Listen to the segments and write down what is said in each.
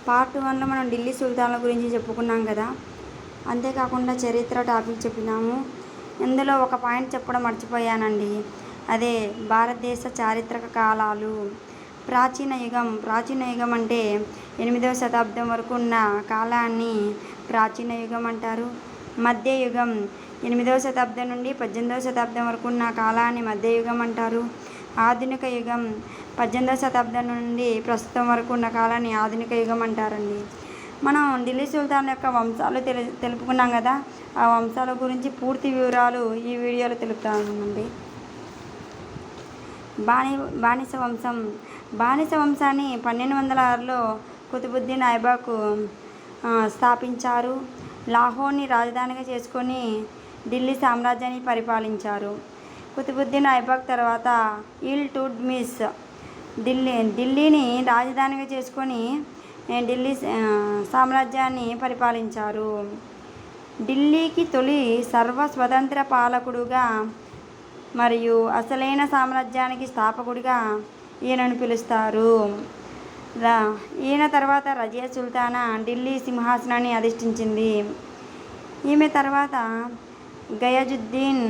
Part 1లో మనం ఢిల్లీ సుల్తాన్ల గురించి చెప్పుకున్నాం కదా. అంతేకాకుండా చరిత్ర టాపిక్ చెప్పినాము. ఇందులో ఒక పాయింట్ చెప్పడం మర్చిపోయానండి. అదే భారతదేశ చారిత్రక కాలాలు. ప్రాచీన యుగం అంటే 8వ శతాబ్దం వరకు ఉన్న కాలాన్ని ప్రాచీన యుగం అంటారు. మధ్యయుగం 8వ శతాబ్దం నుండి 18వ శతాబ్దం వరకు ఉన్న కాలాన్ని మధ్యయుగం అంటారు. ఆధునిక యుగం 18వ శతాబ్దం నుండి ప్రస్తుతం వరకు ఉన్న కాలాన్ని ఆధునిక యుగం అంటారండి. మనం ఢిల్లీ సుల్తాన్ యొక్క వంశాలు తెలుపుకున్నాం కదా. ఆ వంశాల గురించి పూర్తి వివరాలు ఈ వీడియోలో తెలుపుతానండి. బానిస వంశాన్ని 1206లో కుతుబుద్దీన్ ఐబక్ స్థాపించారు. లాహోర్ని రాజధానిగా చేసుకొని ఢిల్లీ సామ్రాజ్యాన్ని పరిపాలించారు. కుతుబుద్దీన్ ఐబక్ తర్వాత ఇల్టుట్మిష్ ఢిల్లీని రాజధానిగా చేసుకొని ఢిల్లీ సామ్రాజ్యాన్ని పరిపాలించారు. ఢిల్లీకి తొలి సర్వస్వతంత్ర పాలకుడుగా మరియు అసలైన సామ్రాజ్యానికి స్థాపకుడిగా ఈయనను పిలుస్తారు. ఈయన తర్వాత రజియా సుల్తానా ఢిల్లీ సింహాసనాన్ని అధిష్ఠించింది. ఈమె తర్వాత గయాజుద్దీన్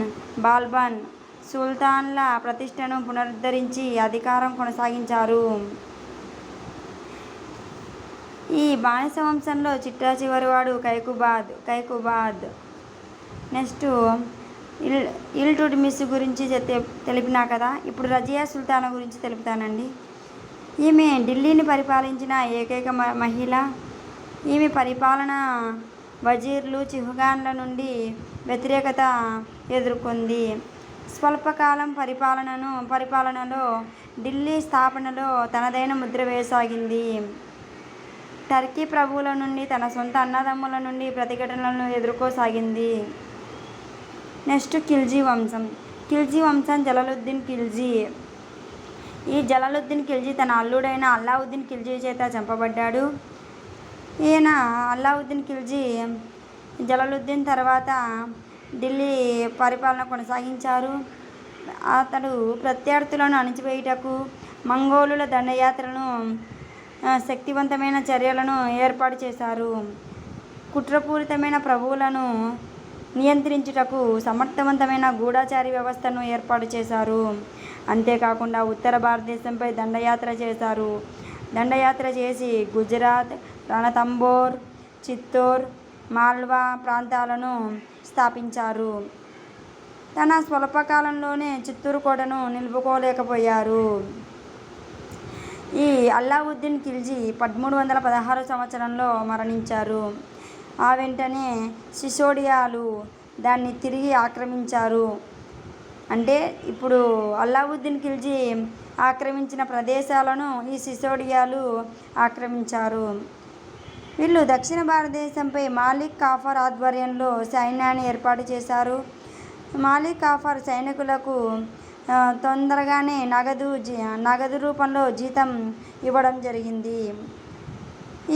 బాల్బన్ సుల్తాన్ల ప్రతిష్టను పునరుద్ధరించి అధికారం కొనసాగించారు. ఈ బానిస వంశంలో చిట్ట చివరివాడు కైకుబాద్. నెక్స్ట్ ఇల్టుట్మిష్ గురించి తెలిపినా కదా. ఇప్పుడు రజియా సుల్తానా గురించి తెలుపుతానండి. ఈమె ఢిల్లీని పరిపాలించిన ఏకైక మహిళ. ఈమె పరిపాలన వజీర్లు చిహ్గాన్ల నుండి వ్యతిరేకత ఎదుర్కొంది. స్వల్పకాలం పరిపాలనలో ఢిల్లీ స్థాపనలో తనదైన ముద్ర వేయసాగింది. టర్కీ ప్రభువుల నుండి తన సొంత అన్నదమ్ముల నుండి ప్రతిఘటనలను ఎదుర్కోసాగింది. నెక్స్ట్ ఖిల్జీ వంశం జలాలుద్దీన్ ఖిల్జీ. ఈ జలాలుద్దీన్ ఖిల్జీ తన అల్లుడైన అల్లావుద్దీన్ ఖిల్జీ చేత చంపబడ్డాడు. ఈయన అల్లావుద్దీన్ ఖిల్జీ జలాలుద్దీన్ తర్వాత ఢిల్లీ పరిపాలన కొనసాగించారు. అతడు ప్రత్యర్థులను అణిచివేయుటకు మంగోలుల దండయాత్రలను శక్తివంతమైన చర్యలను ఏర్పాటు చేశారు. కుట్రపూరితమైన ప్రభువులను నియంత్రించుటకు సమర్థవంతమైన గూఢచారి వ్యవస్థను ఏర్పాటు చేశారు. అంతేకాకుండా ఉత్తర భారతదేశంపై దండయాత్ర చేసి గుజరాత్, రణతంబోర్, చిత్తోర్, మాల్వా ప్రాంతాలను స్థాపించారు. తన స్వల్పకాలంలోనే చిత్తూరు కోటను నిలుపుకోలేకపోయారు. ఈ అల్లావుద్దీన్ ఖిల్జీ 1316 సంవత్సరంలో మరణించారు. ఆ వెంటనే సిసోడియాలు దాన్ని తిరిగి ఆక్రమించారు. అంటే ఇప్పుడు అల్లావుద్దీన్ ఖిల్జీ ఆక్రమించిన ప్రదేశాలను ఈ సిసోడియాలు ఆక్రమించారు. వీళ్ళు దక్షిణ భారతదేశంపై మాలిక్ కాఫర్ ఆధ్వర్యంలో సైన్యాన్ని ఏర్పాటు చేశారు. మాలిక్ కాఫర్ సైనికులకు తొందరగానే నగదు రూపంలో జీతం ఇవ్వడం జరిగింది.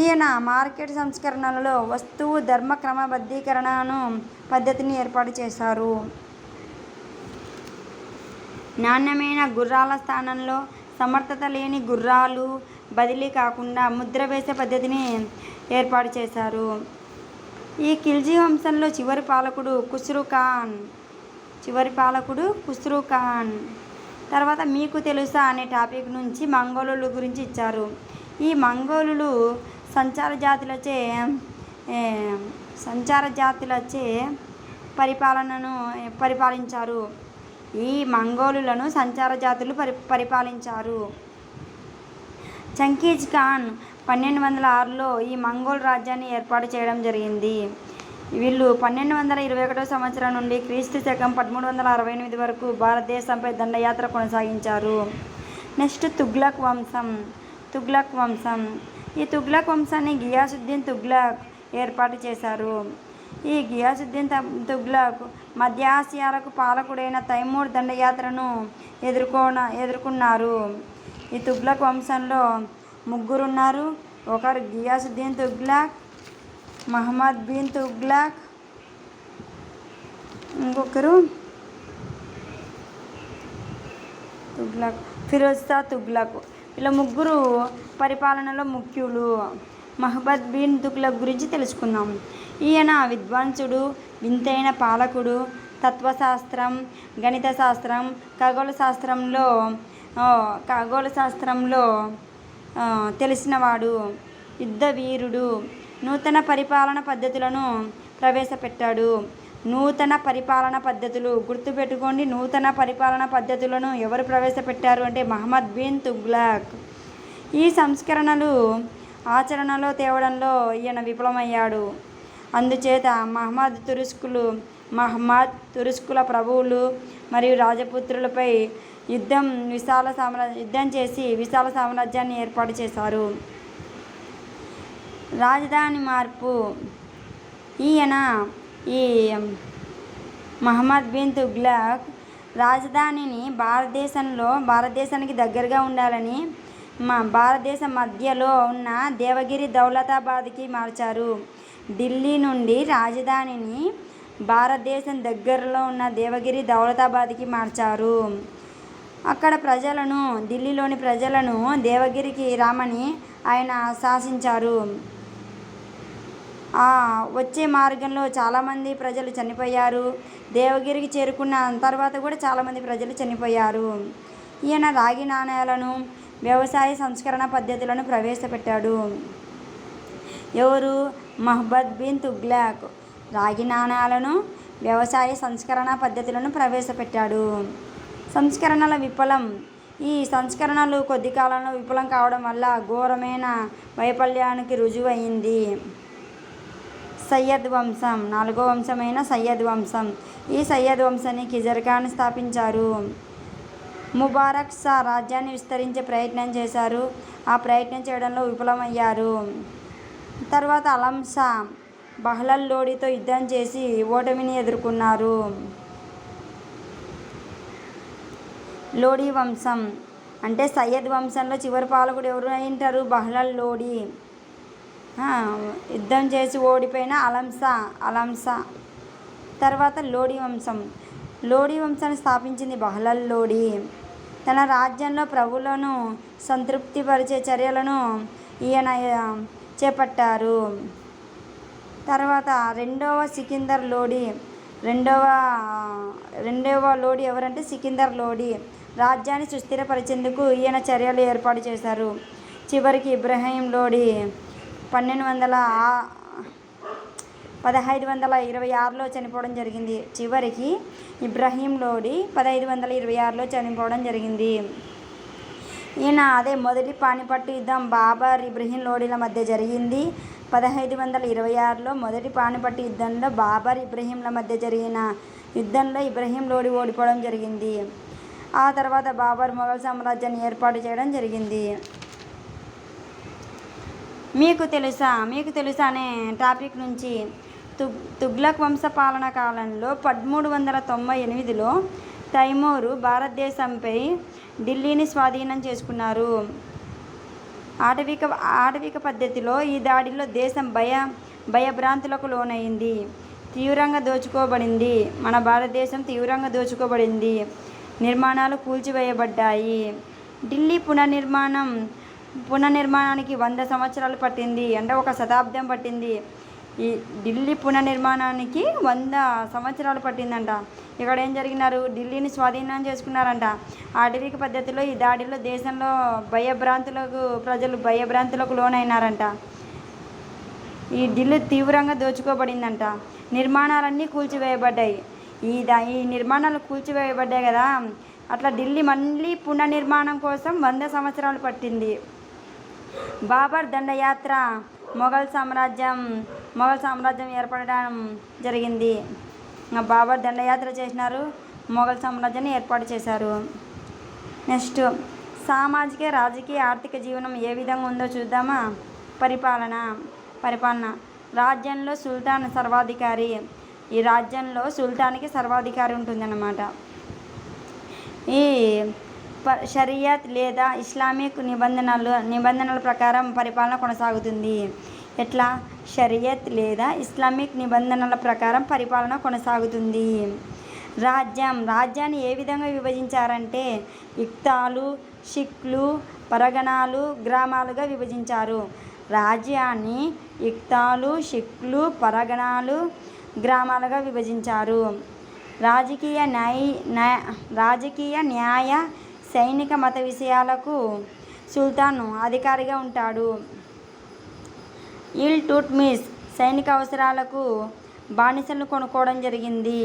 ఈయన మార్కెట్ సంస్కరణలలో వస్తువు ధర్మ క్రమబద్ధీకరణను పద్ధతిని ఏర్పాటు చేశారు. నాణ్యమైన గుర్రాల స్థానంలో సమర్థత లేని గుర్రాలు బదిలీ కాకుండా ముద్ర వేసే పద్ధతిని ఏర్పాటు చేశారు. ఈ ఖిల్జీ వంశంలో చివరి పాలకుడు ఖుస్రూ ఖాన్. తర్వాత మీకు తెలుసా అనే టాపిక్ నుంచి మంగోలుల గురించి ఇచ్చారు. ఈ మంగోలులు సంచార జాతులచే పరిపాలించారు. ఈ మంగోలులను సంచార జాతులు పరిపాలించారు. చంకీజ్ ఖాన్ 1206లో ఈ మంగోల్ రాజ్యాన్ని ఏర్పాటు చేయడం జరిగింది. వీళ్ళు 1221 సంవత్సరం నుండి క్రీస్తు శకం 1368 వరకు భారతదేశంపై దండయాత్ర కొనసాగించారు. నెక్స్ట్ తుగ్లక్ వంశం. ఈ తుగ్లక్ వంశాన్ని గియాసుద్దీన్ తుగ్లక్ ఏర్పాటు చేశారు. ఈ గియాసుద్దీన్ తుగ్లక్ మధ్య ఆసియాలకు పాలకుడైన తైమూర్ దండయాత్రను ఎదుర్కొన్నారు. ఈ తుగ్లక్ వంశంలో ముగ్గురున్నారు. ఒకరు గియాసుద్దీన్ తుగ్లక్, మహమ్మద్ బిన్ తుగ్లక్, ఇంకొకరు ఫిరోజ్ షా తుగ్లక్. వీళ్ళ ముగ్గురు పరిపాలనలో ముఖ్యులు. మహమ్మద్ బిన్ తుగ్లక్ గురించి తెలుసుకుందాం. ఈయన విద్వాంసుడు, వింతైన పాలకుడు, తత్వశాస్త్రం, గణిత శాస్త్రం, ఖగోళ శాస్త్రంలో తెలిసినవాడు, యుద్ధ వీరుడు, నూతన పరిపాలన పద్ధతులను ప్రవేశపెట్టాడు. నూతన పరిపాలన పద్ధతులు గుర్తుపెట్టుకోండి. నూతన పరిపాలన పద్ధతులను ఎవరు ప్రవేశపెట్టారు అంటే మహమ్మద్ బిన్ తుగ్లక్. ఈ సంస్కరణలు ఆచరణలో తేవడంలో ఈయన విఫలమయ్యాడు. అందుచేత మహమ్మద్ తురుస్కుల ప్రభువులు మరియు రాజపుత్రులపై యుద్ధం చేసి విశాల సామ్రాజ్యాన్ని ఏర్పాటు చేశారు. రాజధాని మార్పు. ఈ మహమ్మద్ బిన్ తుగ్లక్ రాజధానిని భారతదేశానికి దగ్గరగా ఉండాలని భారతదేశం మధ్యలో ఉన్న దేవగిరి దౌలతాబాద్కి మార్చారు. ఢిల్లీ నుండి రాజధానిని భారతదేశం దగ్గరలో ఉన్న దేవగిరి దౌలతాబాద్కి మార్చారు. అక్కడ ఢిల్లీలోని ప్రజలను దేవగిరికి రామని ఆయన శాసించారు. వచ్చే మార్గంలో చాలామంది ప్రజలు చనిపోయారు. దేవగిరికి చేరుకున్న తర్వాత కూడా చాలామంది ప్రజలు చనిపోయారు. ఈయన రాగి నాణేలను, వ్యవసాయ సంస్కరణ పద్ధతులను ప్రవేశపెట్టాడు. ఎవరు? మహమ్మద్ బిన్ తుగ్లక్ రాగి నాణేలను, వ్యవసాయ సంస్కరణ పద్ధతులను ప్రవేశపెట్టాడు. సంస్కరణల విఫలం. ఈ సంస్కరణలు కొద్ది కాలంలో విఫలం కావడం వల్ల ఘోరమైన వైఫల్యానికి రుజువయింది. సయ్యద్ వంశం. 4వ వంశమైన సయ్యద్ వంశం. ఈ సయ్యద్ వంశాన్ని ఖిజర్ ఖాన్ స్థాపించారు. ముబారక్ షా రాజ్యాన్ని విస్తరించే ప్రయత్నం చేశారు. ఆ ప్రయత్నం చేయడంలో విఫలమయ్యారు. తర్వాత అలం షా బహ్లల్ లోడితో యుద్ధం చేసి ఓటమిని ఎదుర్కొన్నారు. లోడి వంశం అంటే సయ్యద్ వంశంలో చివరి పాలకుడు ఎవరు అయింటారు? బహ్లల్ లోడి. యుద్ధం చేసి ఓడిపోయిన అలం షా. తర్వాత లోడి వంశాన్ని స్థాపించింది బహ్లల్ లోడి. తన రాజ్యంలో ప్రభువులను సంతృప్తిపరిచే చర్యలను ఈయన చేపట్టారు. తర్వాత రెండవ లోడి ఎవరంటే సికిందర్ లోడి. రాజ్యాన్ని సుస్థిరపరిచేందుకు ఈయన చర్యలు ఏర్పాటు చేశారు. చివరికి ఇబ్రహీం లోడి 1526లో చనిపోవడం జరిగింది. ఇబ్రహీం లోడి 1526లో చనిపోవడం జరిగింది. మొదటి పానిపట్టు యుద్ధం బాబర్, ఇబ్రహీం లోడిల మధ్య జరిగింది. 1526లో మొదటి పానిపట్టు యుద్ధంలో బాబర్, ఇబ్రహీంల మధ్య జరిగిన యుద్ధంలో ఇబ్రహీం లోడి ఓడిపోవడం జరిగింది. ఆ తర్వాత బాబర్ మొఘల్ సామ్రాజ్యాన్ని ఏర్పాటు చేయడం జరిగింది. మీకు తెలుసా అనే టాపిక్ నుంచి తుగ్లక్ వంశ పాలన కాలంలో 1398లో తైమూరు భారతదేశంపై ఢిల్లీని స్వాధీనం చేసుకున్నారు. ఆటవిక పద్ధతిలో ఈ దాడిలో దేశం భయభ్రాంతులకు లోనైంది. మన భారతదేశం తీవ్రంగా దోచుకోబడింది. నిర్మాణాలు కూల్చివేయబడ్డాయి. ఢిల్లీ పునర్నిర్మాణానికి 100 సంవత్సరాలు పట్టింది. అంటే 1 శతాబ్దం పట్టింది. ఈ ఢిల్లీ పునర్నిర్మాణానికి 100 సంవత్సరాలు పట్టిందంట. ఇక్కడ ఏం జరిగినారు? ఢిల్లీని స్వాధీనం చేసుకున్నారంట. ఆటవిక పద్ధతిలో ఈ దాడిలో దేశంలో ప్రజలు భయభ్రాంతులకు లోనైనారంట. ఈ ఢిల్లీ తీవ్రంగా దోచుకోబడిందంట. నిర్మాణాలన్నీ కూల్చివేయబడ్డాయి. ఈ నిర్మాణాలు కూల్చివేయబడ్డాయి కదా, అట్లా ఢిల్లీ మళ్ళీ పునర్నిర్మాణం కోసం 100 సంవత్సరాలు పట్టింది. బాబర్ దండయాత్ర మొఘల్ సామ్రాజ్యం ఏర్పడడం జరిగింది. బాబర్ దండయాత్ర చేసినారు, మొఘల్ సామ్రాజ్యాన్ని ఏర్పాటు చేశారు. నెక్స్ట్ సామాజిక, రాజకీయ, ఆర్థిక జీవనం ఏ విధంగా ఉందో చూద్దామా. పరిపాలన. రాజ్యంలో సుల్తాన్ సర్వాధికారి. ఈ రాజ్యంలో సుల్తాన్కి సర్వాధికారి ఉంటుందన్నమాట. ఈ షరియత్ లేదా ఇస్లామిక్ నిబంధనల ప్రకారం పరిపాలన కొనసాగుతుంది. ఎట్లా? షరియత్ లేదా ఇస్లామిక్ నిబంధనల ప్రకారం పరిపాలన కొనసాగుతుంది. రాజ్యాన్ని ఏ విధంగా విభజించారంటే ఇక్తాలు, షిక్లు, పరగణాలు, గ్రామాలుగా విభజించారు. రాజ్యాన్ని ఇక్తాలు, షిక్లు, పరగణాలు, గ్రామాలుగా విభజించారు. రాజకీయ, న్యాయ, సైనిక, మత విషయాలకు సుల్తాన్ అధికారిగా ఉంటాడు. ఇల్టుట్మిష్ సైనిక అవసరాలకు బానిసలను కొనుక్కోవడం జరిగింది.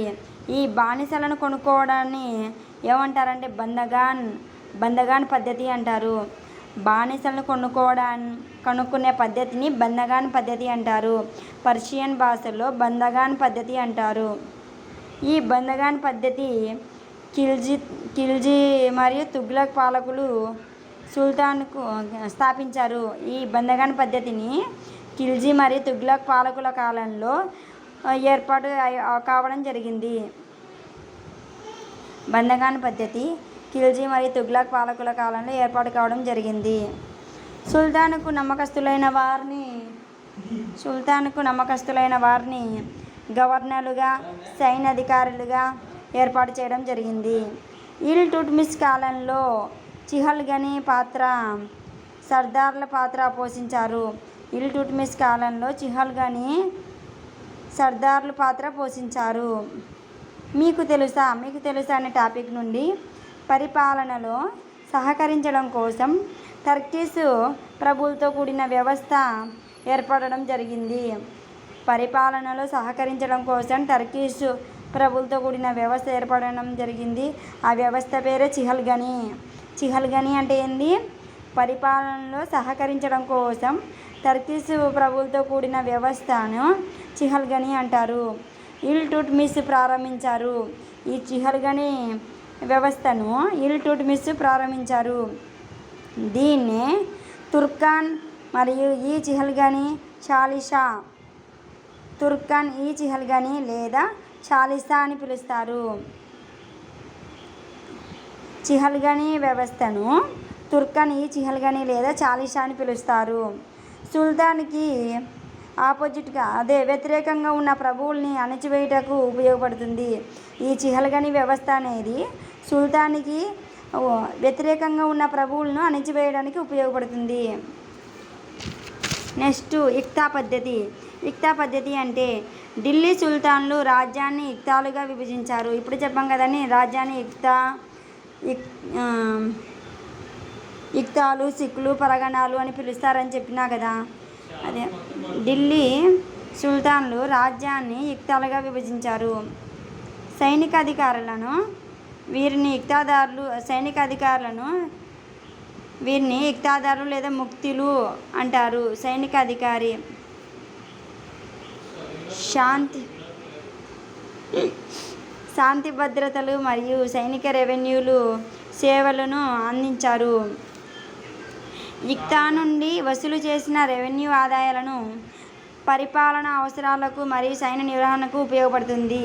ఈ బానిసలను కొనుక్కోవడాన్ని ఏమంటారంటే బందగాన్ పద్ధతి అంటారు. బానిసలను కనుక్కునే పద్ధతిని బందగాన్ పద్ధతి అంటారు. పర్షియన్ భాషలో బందగాన్ పద్ధతి అంటారు. ఈ బందగాన్ పద్ధతి ఖిల్జీ మరియు తుగ్లక్ పాలకులు సుల్తాన్కు స్థాపించారు. ఈ బందగాన్ పద్ధతిని ఖిల్జీ మరియు తుగ్లక్ పాలకుల కాలంలో ఏర్పాటు కావడం జరిగింది. బందగాన్ పద్ధతి ఖిల్జీ మరియు తుగ్లక్ పాలకుల కాలంలో ఏర్పాటు కావడం జరిగింది. సుల్తాన్కు నమ్మకస్తులైన వారిని గవర్నర్లుగా, సైన్యాధికారులుగా ఏర్పాటు చేయడం జరిగింది. ఇల్టుట్మిష్ కాలంలో చిహల్గనీ సర్దార్ల పాత్ర పోషించారు. ఇల్టుట్మిష్ కాలంలో చిహల్గనీ సర్దార్లు పాత్ర పోషించారు. మీకు తెలుసా అనే టాపిక్ నుండి పరిపాలనలో సహకరించడం కోసం టర్కిష్ ప్రభువులతో కూడిన వ్యవస్థ ఏర్పడడం జరిగింది. పరిపాలనలో సహకరించడం కోసం టర్కిష్ ప్రభువులతో కూడిన వ్యవస్థ ఏర్పడడం జరిగింది. ఆ వ్యవస్థ పేరే చిహల్గనీ. చిహల్గనీ అంటే ఏంది? పరిపాలనలో సహకరించడం కోసం టర్కిష్ ప్రభువులతో కూడిన వ్యవస్థను చిహల్గనీ అంటారు. ఇల్టుట్మిష్ ప్రారంభించారు. ఈ చిహల్గనీ వ్యవస్థను ఇల్టుట్మిష్ ప్రారంభించారు. దీన్నే తుర్కాన్ మరియు ఈ చిహల్గనీ తుర్కాన్ ఈ చిహల్గనీ లేదా చాలిసా అని పిలుస్తారు. చిహల్గనీ వ్యవస్థను తుర్కాన్ ఈ చిహల్గనీ లేదా చాలిసా అని పిలుస్తారు. సుల్తాన్కి వ్యతిరేకంగా ఉన్న ప్రభువుల్ని అణచివేయుటకు ఉపయోగపడుతుంది. ఈ చిహల్గనీ వ్యవస్థ అనేది సుల్తాన్కి వ్యతిరేకంగా ఉన్న ప్రభువులను అణచివేయడానికి ఉపయోగపడుతుంది. నెక్స్ట్ ఇక్తా పద్ధతి. ఇక్తా పద్ధతి అంటే ఢిల్లీ సుల్తాన్లు రాజ్యాన్ని ఇక్తాలుగా విభజించారు. ఇప్పుడు చెప్పాం కదండి, రాజ్యాన్ని ఇక్తాలు, సిక్లు, పరగణాలు అని పిలుస్తారని చెప్పినా కదా. అదే ఢిల్లీ సుల్తాన్లు రాజ్యాన్ని ఇక్తాలుగా విభజించారు. వీరిని ఇక్తాదారులు లేదా ముక్తులు అంటారు. సైనిక అధికారి శాంతి భద్రతలు మరియు సైనిక రెవెన్యూలు సేవలను అందించారు. ఇక్తా నుండి వసూలు చేసిన రెవెన్యూ ఆదాయాలను పరిపాలనా అవసరాలకు మరియు సైన్య నిర్వహణకు ఉపయోగపడుతుంది.